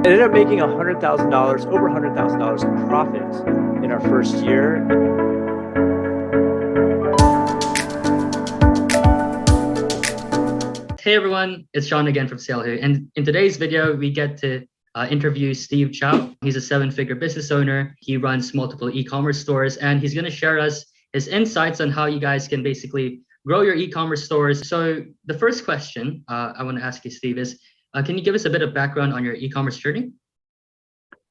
ended up making $100,000, over $100,000 in profit in our first year. Hey everyone, it's Sean again from Sale here. And in today's video, we get to interview Steve Chow. He's a seven-figure business owner. He runs multiple e-commerce stores, and he's going to share us his insights on how you guys can basically grow your e-commerce stores. So the first question I want to ask you, Steve, is can you give us a bit of background on your e-commerce journey?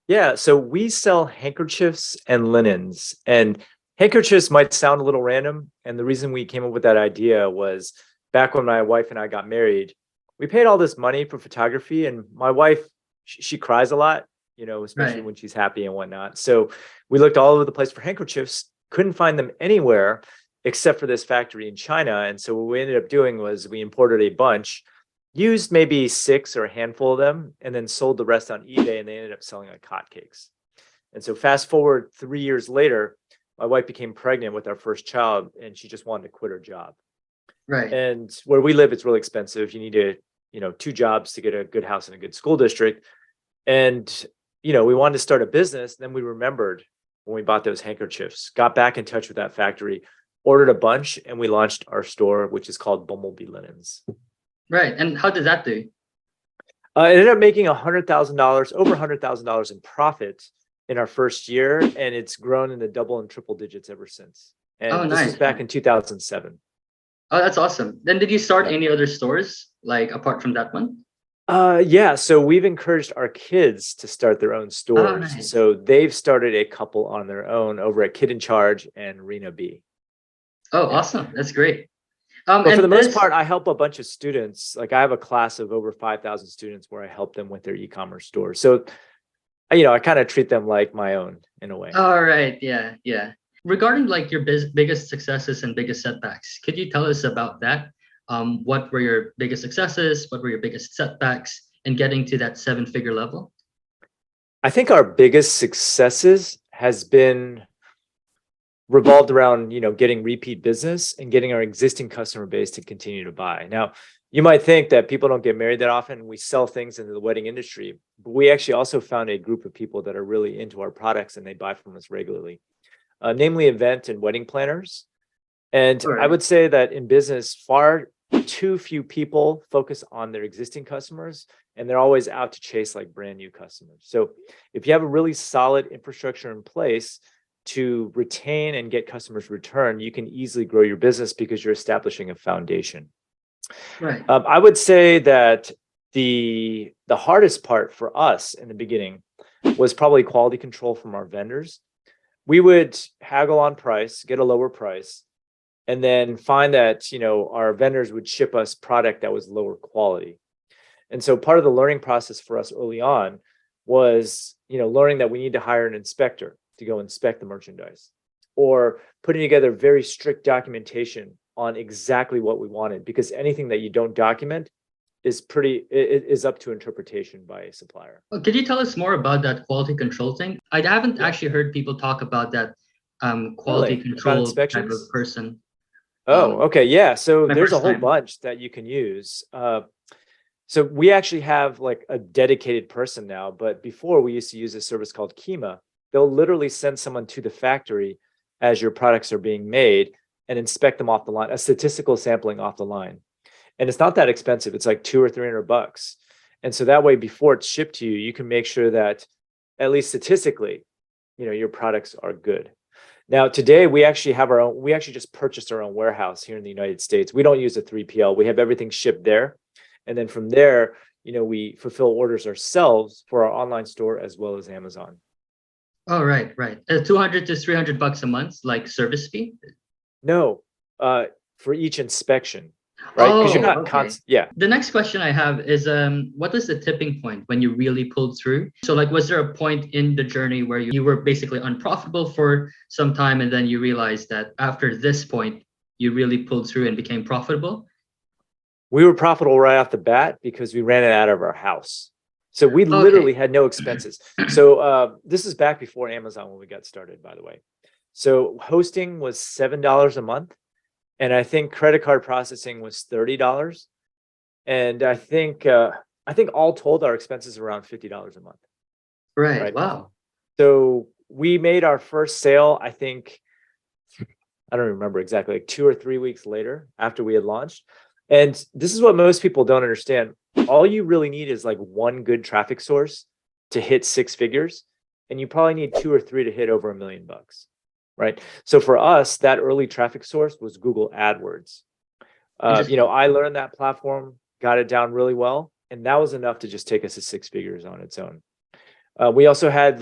Yeah, so we sell handkerchiefs and linens, and handkerchiefs might sound a little random. And the reason we came up with that idea was back when my wife and I got married, we paid all this money for photography, and my wife, she cries a lot, especially Right. when she's happy and whatnot. So we looked all over the place for handkerchiefs, couldn't find them anywhere except for this factory in China. And so what we ended up doing was we imported a bunch, used maybe 6 or a handful of them, and then sold the rest on eBay, and they ended up selling like hotcakes. And so fast forward 3 years later, my wife became pregnant with our first child, and she just wanted to quit her job. Right. And where we live, it's really expensive. You need to, 2 jobs to get a good house in a good school district. And, we wanted to start a business. Then we remembered when we bought those handkerchiefs, got back in touch with that factory, ordered a bunch, and we launched our store, which is called Bumblebee Linens. Right. And how did that do? It ended up making $100,000, over $100,000 in profit in our first year. And it's grown in the double and triple digits ever since. Oh, And this was nice. back in 2007. Oh, that's awesome. Then did you start Yeah. any other stores like apart from that one? Yeah, so we've encouraged our kids to start their own Oh, stores. nice. So they've started a couple on their own over at Kid in Charge and Rena B. Oh, Yeah. awesome. That's great. But for the And most this, part, I help a bunch of students. Like I have a class of over 5,000 students where I help them with their e-commerce store. So, I kind of treat them like my own in a way. all right. Yeah. Yeah. Regarding like your biggest successes and biggest setbacks, could you tell us about that? What were your biggest successes? What were your biggest setbacks in getting to that seven-figure level? I think our biggest successes has been revolved around, getting repeat business and getting our existing customer base to continue to buy. Now, you might think that people don't get married that often. We sell things into the wedding industry, but we actually also found a group of people that are really into our products and they buy from us regularly, namely event and wedding planners. And All I right. would say that in business, far too few people focus on their existing customers, and they're always out to chase like brand new customers. So if you have a really solid infrastructure in place to retain and get customers return, you can easily grow your business because you're establishing a foundation. Right. I would say that the hardest part for us in the beginning was probably quality control from our vendors. We would haggle on price, get a lower price, and then find that our vendors would ship us product that was lower quality. And so part of the learning process for us early on was learning that we need to hire an inspector to go inspect the merchandise, or putting together very strict documentation on exactly what we wanted, because anything that you don't document is up to interpretation by a supplier. Well, could you tell us more about that quality control thing? I haven't Yeah. actually heard people talk about that quality Really? About control type of inspections? person. Oh, okay. Yeah. So My there's a first whole time. bunch that you can use. So we actually have like a dedicated person now, but before we used to use a service called 𝐕𝐢𝐞𝐸. They'll literally send someone to the factory as your products are being made and inspect them off the line, a statistical sampling off the line. And it's not that expensive. It's like $200 or $300. And so that way, before it's shipped to you, you can make sure that at least statistically, your products are good. Now, today we actually have we actually just purchased our own warehouse here in the United States. We don't use a 3PL. We have everything shipped there. And then from there, we fulfill orders ourselves for our online store as well as Amazon. Oh, right, right. 200 to $300 a month, like service fee. No, for each inspection, right? Because you're Oh, not okay. yeah. The next question I have is what is the tipping point when you really pulled through? So like was there a point in the journey where you were basically unprofitable for some time and then you realized that after this point you really pulled through and became profitable? We were profitable right off the bat because we ran it out of our house. So we Okay. literally had no expenses. So this is back before Amazon when we got started, by the way. So hosting was $7 a month. And I think credit card processing was $30. And I think I think all told, our expenses are around $50 a month. Right. Wow. So we made our first sale, I think, I don't remember exactly, like 2 or 3 weeks later after we had launched. And this is what most people don't understand. All you really need is like one good traffic source to hit 6 figures. And you probably need 2 or 3 to hit over $1 million, right? So for us, that early traffic source was Google AdWords. I learned that platform, got it down really well. And that was enough to just take us to 6 figures on its own. We also had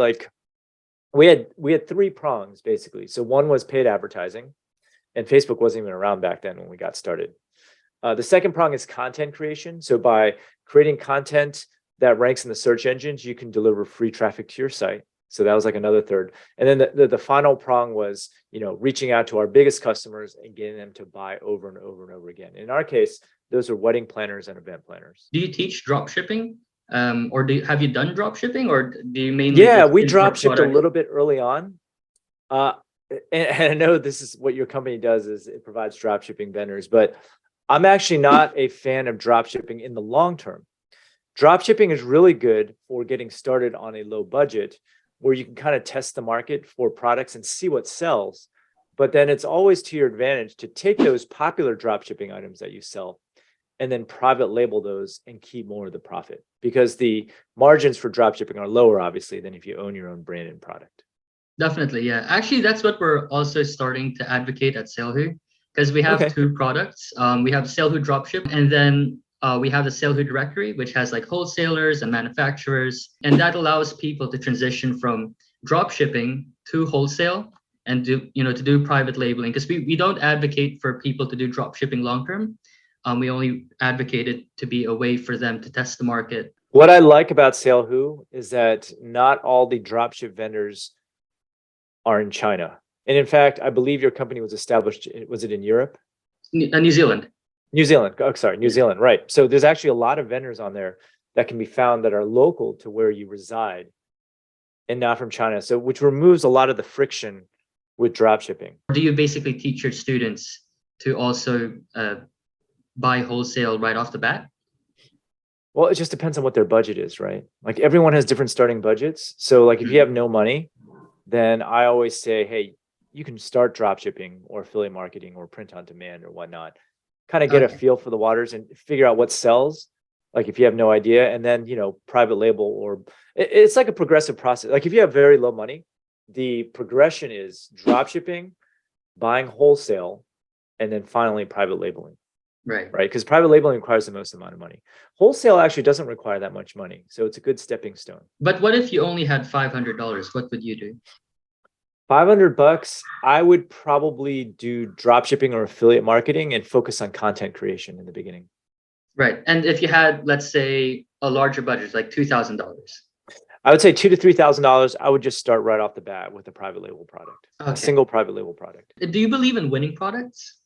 we had 3 prongs basically. So one was paid advertising, and Facebook wasn't even around back then when we got started. The second prong is content creation. So by creating content that ranks in the search engines, you can deliver free traffic to your site. So that was like another third. And then the final prong was, reaching out to our biggest customers and getting them to buy over and over and over again. In our case, those are wedding planners and event planners. Do you teach drop shipping? Or have you done drop shipping, or do you mainly? Yeah, we drop shipped a little bit early on. And I know this is what your company does, is it provides drop shipping vendors, but I'm actually not a fan of drop shipping in the long term. Drop shipping is really good for getting started on a low budget, where you can kind of test the market for products and see what sells. But then it's always to your advantage to take those popular drop shipping items that you sell and then private label those and keep more of the profit, because the margins for drop shipping are lower, obviously, than if you own your own branded product. Definitely, yeah. Actually, that's what we're also starting to advocate at SaleWho, because we have 2 products. We have SaleWho Dropship, and then we have the SaleWho directory, which has like wholesalers and manufacturers, and that allows people to transition from drop shipping to wholesale and to do private labeling, because we don't advocate for people to do drop shipping long term. We only advocate it to be a way for them to test the market. What I like about SaleWho is that not all the dropship vendors are in China. And in fact, I believe your company was established, was it in Europe? New Zealand. New Zealand. Oh, sorry, New Zealand, right. So there's actually a lot of vendors on there that can be found that are local to where you reside and not from China. So which removes a lot of the friction with dropshipping. Do you basically teach your students to also buy wholesale right off the bat? Well, it just depends on what their budget is, right? Like everyone has different starting budgets. So like if you have no money, then I always say, hey, you can start drop shipping or affiliate marketing or print on demand or whatnot. Kind of get a feel for the waters and figure out what sells. Like if you have no idea, and then, private label, or it's like a progressive process. Like if you have very low money, the progression is drop shipping, buying wholesale, and then finally private labeling. Right. Because private labeling requires the most amount of money. Wholesale actually doesn't require that much money. So it's a good stepping stone. But what if you only had $500? What would you do? $500, I would probably do drop shipping or affiliate marketing and focus on content creation in the beginning. Right. And if you had, let's say, a larger budget, like $2,000. I would say $2,000 to $3,000. I would just start right off the bat with a private label product, a single private label product. Do you believe in winning products?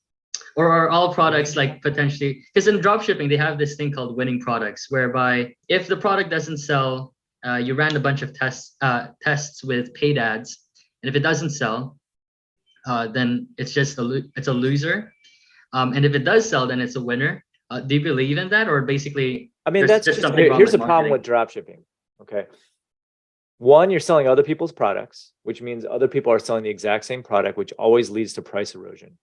Or are all products like potentially, because in dropshipping, they have this thing called winning products, whereby if the product doesn't sell, you ran a bunch of tests with paid ads. And if it doesn't sell, then it's just it's a loser. And if it does sell, then it's a winner. Do you believe in that? Or basically, I mean, that's just something. Here's the problem with dropshipping. Okay. One, you're selling other people's products, which means other people are selling the exact same product, which always leads to price erosion.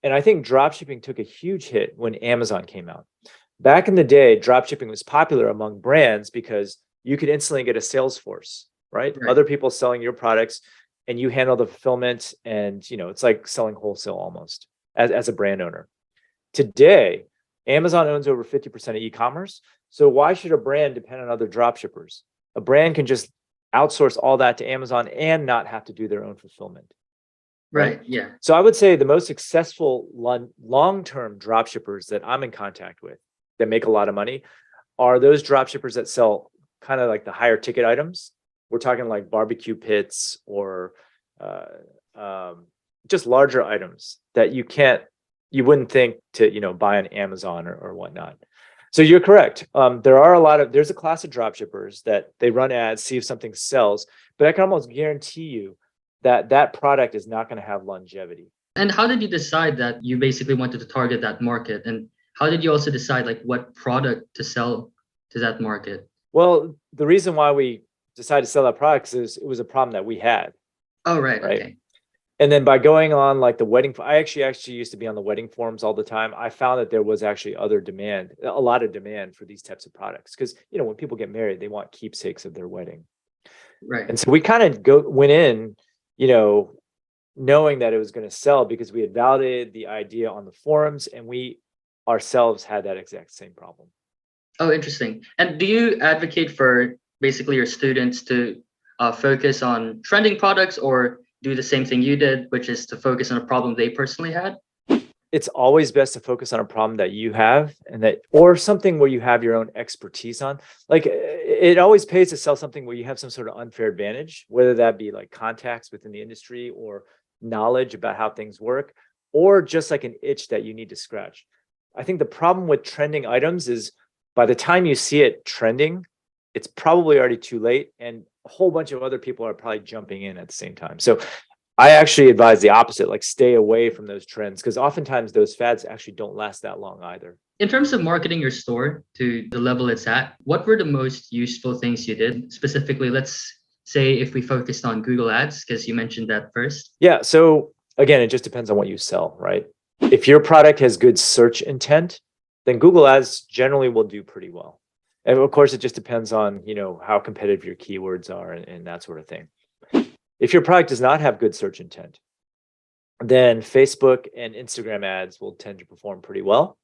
And I think dropshipping took a huge hit when Amazon came out. Back in the day, dropshipping was popular among brands because you could instantly get a sales force, right? Other people selling your products, and you handle the fulfillment, and it's like selling wholesale almost as a brand owner. Today, Amazon owns over 50% of e-commerce. So why should a brand depend on other dropshippers? A brand can just outsource all that to Amazon and not have to do their own fulfillment. Right. Yeah. So I would say the most successful long-term dropshippers that I'm in contact with that make a lot of money are those dropshippers that sell kind of like the higher ticket items. We're talking like barbecue pits or just larger items that you wouldn't think to buy on Amazon or whatnot. So you're correct. There's a class of dropshippers that they run ads, see if something sells, but I can almost guarantee you that product is not going to have longevity. And how did you decide that you basically wanted to target that market? And how did you also decide like what product to sell to that market? Well, the reason why we decided to sell that product is it was a problem that we had, Oh, right. right? Okay. And then by going on like the wedding, I actually used to be on the wedding forums all the time. I found that there was actually a lot of demand for these types of products. Because, when people get married, they want keepsakes of their wedding. Right. And so we kind of went in, knowing that it was going to sell because we had validated the idea on the forums, and we ourselves had that exact same problem. Oh, interesting. And do you advocate for basically your students to focus on trending products, or do the same thing you did, which is to focus on a problem they personally had? It's always best to focus on a problem that you have or something where you have your own expertise on. Like, it always pays to sell something where you have some sort of unfair advantage, whether that be like contacts within the industry or knowledge about how things work, or just like an itch that you need to scratch. I think the problem with trending items is by the time you see it trending, it's probably already too late, and a whole bunch of other people are probably jumping in at the same time. So I actually advise the opposite, like stay away from those trends, because oftentimes those fads actually don't last that long either. In terms of marketing your store to the level it's at, what were the most useful things you did? Specifically, let's say if we focused on Google Ads, because you mentioned that first. Yeah. So again, it just depends on what you sell, right? If your product has good search intent, then Google Ads generally will do pretty well. And of course, it just depends on, how competitive your keywords are and that sort of thing. If your product does not have good search intent, then Facebook and Instagram ads will tend to perform pretty well.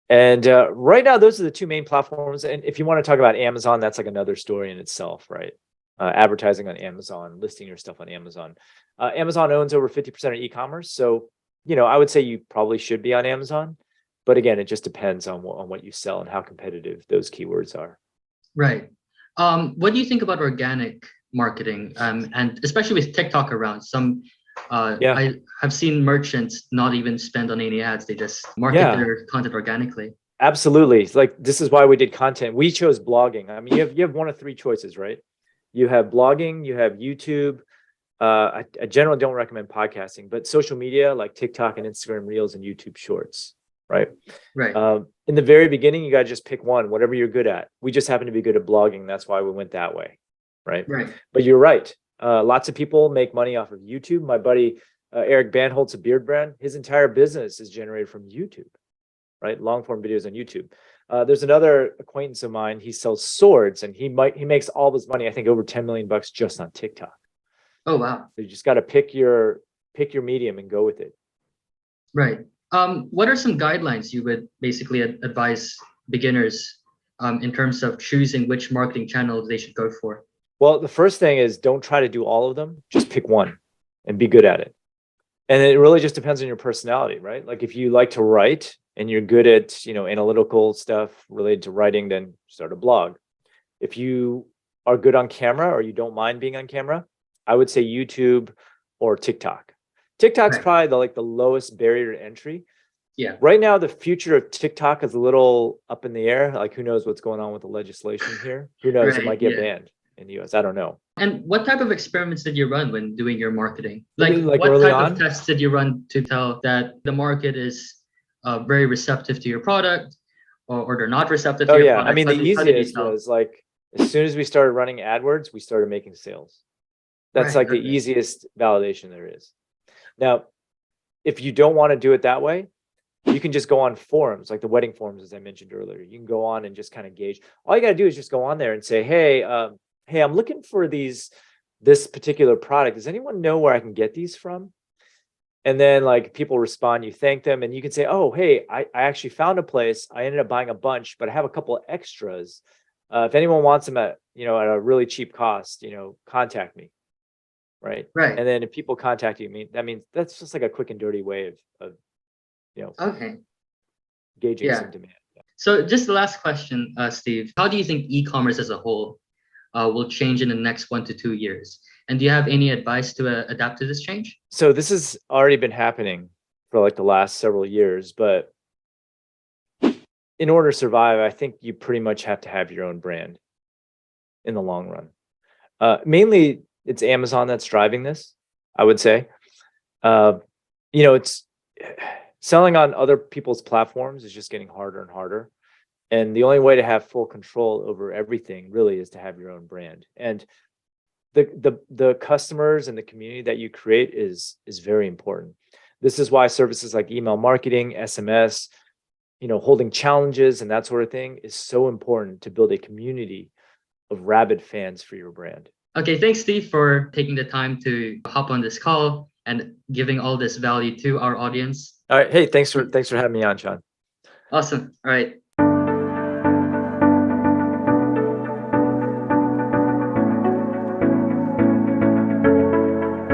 And right now, those are the two main platforms. And if you want to talk about Amazon, that's like another story in itself, right? Advertising on Amazon, listing your stuff on Amazon. Amazon owns over 50% of e-commerce. So, I would say you probably should be on Amazon. But again, it just depends on what you sell and how competitive those keywords are. Right. What do you think about organic marketing, and especially with TikTok around? I have seen merchants not even spend on any ads; they just market their content organically. Absolutely. It's like, this is why we did content. We chose blogging. I mean, you have one of three choices, right? You have blogging, you have YouTube. I generally don't recommend podcasting, but social media like TikTok and Instagram Reels and YouTube Shorts, right? Right. In the very beginning, you got to just pick one, whatever you're good at. We just happen to be good at blogging. That's why we went that way, right? Right. But you're right. Lots of people make money off of YouTube. My buddy Eric Bandholtz, a beard brand, his entire business is generated from YouTube, right? Long form videos on YouTube. There's another acquaintance of mine. He sells swords, and he makes all of his money, I think, over $10 million just on TikTok. Oh, wow. So you just got to pick your medium and go with it. Right. What are some guidelines you would basically advise beginners in terms of choosing which marketing channels they should go for? Well, the first thing is don't try to do all of them. Just pick one and be good at it. And it really just depends on your personality, right? Like if you like to write and you're good at, analytical stuff related to writing, then start a blog. If you are good on camera or you don't mind being on camera, I would say YouTube or TikTok. TikTok's probably the lowest barrier to entry. Yeah. Right now, the future of TikTok is a little up in the air. Like, who knows what's going on with the legislation here? Who knows? It might get banned in the US. I don't know. And what type of experiments did you run when doing your marketing? Like what early type on? of tests did you run to tell that the market is very receptive to your product, or they're not receptive to your product? I mean, the easiest was like, as soon as we started running AdWords, we started making sales. That's the easiest validation there is. Now, if you don't want to do it that way, you can just go on forums, like the wedding forums, as I mentioned earlier. You can go on and just kind of gauge. All you got to do is just go on there and say, hey, I'm looking for this particular product. Does anyone know where I can get these from? And then like people respond, you thank them, and you can say, oh, hey, I actually found a place. I ended up buying a bunch, but I have a couple of extras. If anyone wants them at a really cheap cost, contact me. Right. And then if people contact you, that means that's just like a quick and dirty way of gauging some demand. So just the last question, Steve, how do you think e-commerce as a whole will change in the next 1 to 2 years? And do you have any advice to adapt to this change? So this has already been happening for like the last several years, but in order to survive, I think you pretty much have to have your own brand in the long run. Mainly, it's Amazon that's driving this, I would say. It's selling on other people's platforms is just getting harder and harder. And the only way to have full control over everything really is to have your own brand. And the customers and the community that you create is very important. This is why services like email marketing, SMS, holding challenges and that sort of thing is so important to build a community of rabid fans for your brand. Okay, thanks, Steve, for taking the time to hop on this call and giving all this value to our audience. All right. Hey, thanks for having me on, Sean. Awesome. All right.